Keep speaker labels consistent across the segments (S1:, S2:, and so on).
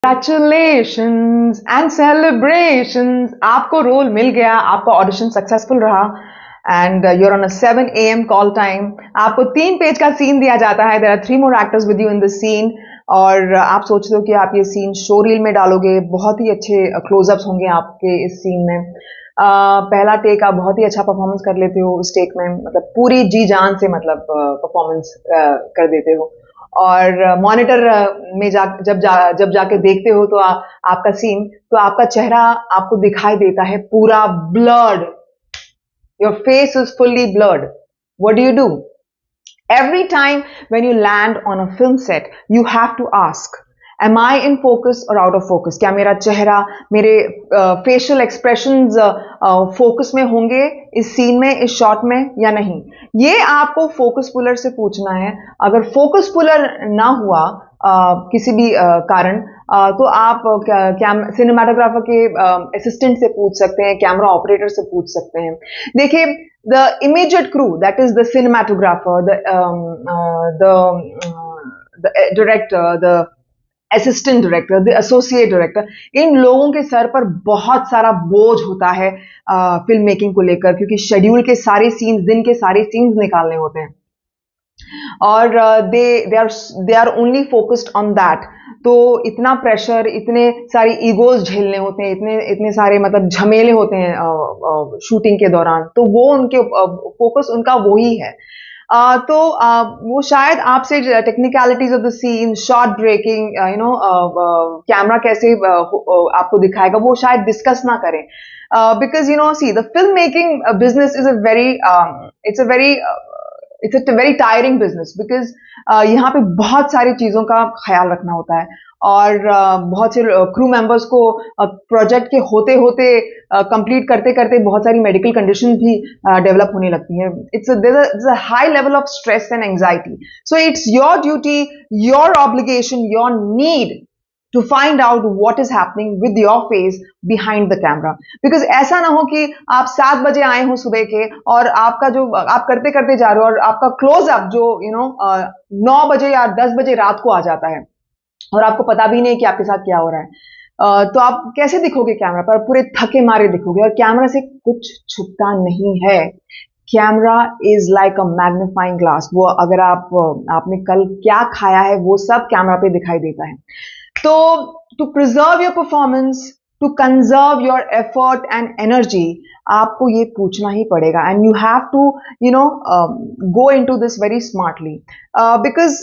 S1: Congratulations and celebrations, आपको role मिल गया, आपका ऑडिशन सक्सेसफुल रहा and you're on a 7 AM call time. आपको 3 पेज का सीन दिया जाता है, there are 3 more actors with you in this scene, और आप सोचते हो कि आप ये सीन शो रील में डालोगे, बहुत ही अच्छे क्लोजअप्स होंगे आपके इस सीन में। पहला टेक आप बहुत ही अच्छा परफॉर्मेंस कर लेते हो उस टेक में, मतलब पूरी जी जान से मतलब परफॉर्मेंस कर देते हो। और मॉनिटर में जब जाके देखते हो तो आपका सीन, तो आपका चेहरा आपको दिखाई देता है पूरा blurred, your face is fully blurred. What do you do? Every time when you land on a film set, you have to ask, am I in focus or out of focus? क्या मेरा चेहरा, मेरे facial expressions focus में होंगे इस scene में, इस shot में या नहीं? ये आपको फोकस पुलर से पूछना है। अगर फोकस पुलर ना हुआ किसी भी कारण, तो आप सिनेमाटोग्राफर के असिस्टेंट से पूछ सकते हैं, कैमरा ऑपरेटर से पूछ सकते हैं। देखिए, the immediate crew, that is the cinematographer, the director, the assistant director, the associate director, इन लोगों के सर पर बहुत सारा बोझ होता है फिल्म मेकिंग को लेकर, क्योंकि शेड्यूल के सारे सीन्स, दिन के सारे सीन्स निकालने होते हैं और they are only focused on that. तो इतना प्रेशर, इतने सारे ईगोज झेलने होते हैं, इतने इतने सारे मतलब झमेले होते हैं शूटिंग के दौरान, तो वो उनके फोकस उनका वही है। तो वो शायद आपसे technicalities of the scene, shot breaking, camera कैसे आपको दिखाएगा, वो शायद डिस्कस ना करें, because see the film making business is a very tiring business, because यहाँ पे बहुत सारी चीजों का ख्याल रखना होता है और बहुत से क्रू मेंबर्स को प्रोजेक्ट के होते होते कंप्लीट करते करते बहुत सारी मेडिकल कंडीशन भी डेवलप होने लगती हैं। It's a high level of stress and anxiety, so it's your duty, your obligation, your need to find out what is happening with your face behind the camera, because ऐसा ना हो कि आप 7 बजे आए हो सुबह के और आपका जो आप करते करते जा रहे हो और आपका क्लोज अप जो 9 बजे या 10 बजे रात को आ जाता है और आपको पता भी नहीं कि आपके साथ क्या हो रहा है। तो आप कैसे दिखोगे कैमरा पर? पूरे थके मारे दिखोगे, और कैमरा से कुछ छुपता नहीं है। Camera is like a magnifying glass. वो अगर आपने कल क्या खाया है वो सब कैमरा पे दिखाई देता है। तो to preserve your performance, to conserve your effort and energy, आपको ये पूछना ही पड़ेगा, and you have to go into this very smartly, because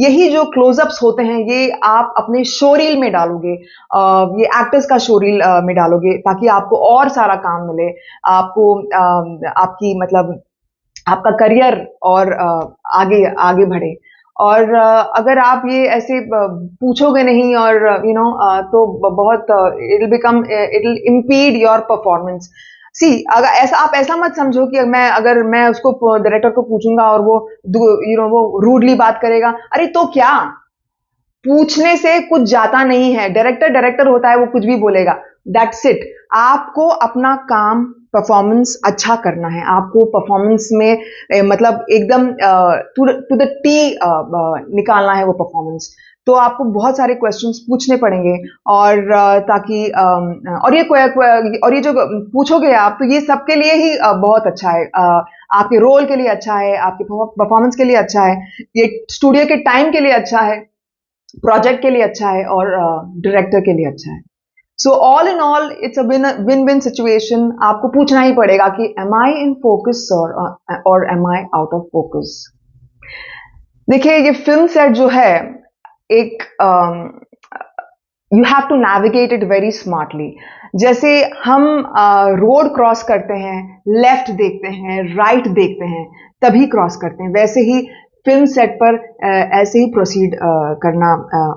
S1: यही जो क्लोजअप्स होते हैं ये आप अपने शोरील में डालोगे, ये एक्टर्स का शोरील में डालोगे, ताकि आपको और सारा काम मिले, आपको आपकी मतलब आपका करियर और आगे आगे बढ़े। और अगर आप ये ऐसे पूछोगे नहीं और तो बहुत it will impede your performance. See, अगर ऐसा आप ऐसा मत समझो कि अगर मैं उसको डायरेक्टर को पूछूंगा और वो वो रूडली बात करेगा, अरे तो क्या, पूछने से कुछ जाता नहीं है। डायरेक्टर डायरेक्टर होता है, वो कुछ भी बोलेगा, दैट्स इट। आपको अपना काम, परफॉर्मेंस अच्छा करना है, आपको परफॉर्मेंस में मतलब एकदम टू द टी निकालना है वो परफॉर्मेंस। तो आपको बहुत सारे क्वेश्चंस पूछने पड़ेंगे, और ताकि और ये जो पूछोगे आप, तो ये सबके लिए ही बहुत अच्छा है, आपके रोल के लिए अच्छा है, आपके परफॉर्मेंस के लिए अच्छा है, ये स्टूडियो के टाइम के लिए अच्छा है, प्रोजेक्ट के लिए अच्छा है, और डायरेक्टर के लिए अच्छा है। So all in all it's a win win situation. आपको पूछना ही पड़ेगा कि एम आई इन फोकस और am I out of focus. देखिए, ये फिल्म सेट जो है, एक you have to navigate it very smartly. जैसे हम रोड क्रॉस करते हैं, लेफ्ट देखते हैं, राइट देखते हैं, तभी क्रॉस करते हैं, वैसे ही फिल्म सेट पर ऐसे ही प्रोसीड करना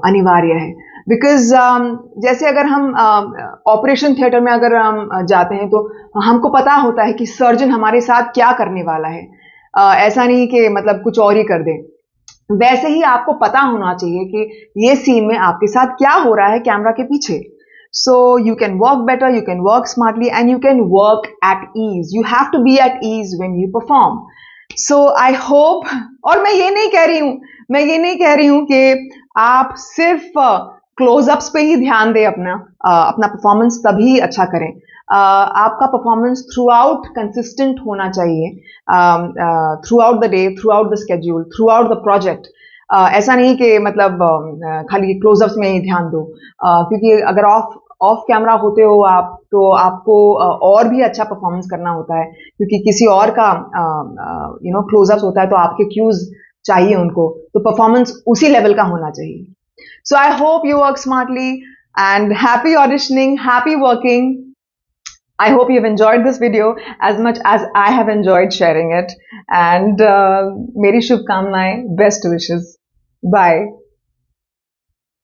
S1: अनिवार्य है। बिकॉज जैसे अगर हम ऑपरेशन थिएटर में अगर हम जाते हैं, तो हमको पता होता है कि सर्जन हमारे साथ क्या करने वाला है, ऐसा नहीं कि मतलब कुछ और ही कर दे। वैसे ही आपको पता होना चाहिए कि ये सीन में आपके साथ क्या हो रहा है कैमरा के पीछे। So you can work better, you can work smartly, and you can work at ease. You have to be at ease when you perform. So I hope, और मैं ये नहीं कह रही हूं कि आप सिर्फ क्लोजअप्स पे ही ध्यान दें अपना परफॉर्मेंस तभी अच्छा करें। आपका परफॉर्मेंस थ्रू आउट कंसिस्टेंट होना चाहिए, through out the day, through out the schedule, through out the project. ऐसा नहीं कि मतलब खाली क्लोजअप्स में ही ध्यान दो, क्योंकि अगर ऑफ ऑफ कैमरा होते हो आप तो आपको और भी अच्छा परफॉर्मेंस करना होता है, क्योंकि किसी और का क्लोजअप्स होता है तो आपके क्यूज चाहिए उनको, तो परफॉर्मेंस उसी लेवल का होना चाहिए। So I hope you work smartly and happy auditioning, happy working. I hope you've enjoyed this video as much as I have enjoyed sharing it. And Meri Shubhkamnaएं, best wishes. Bye.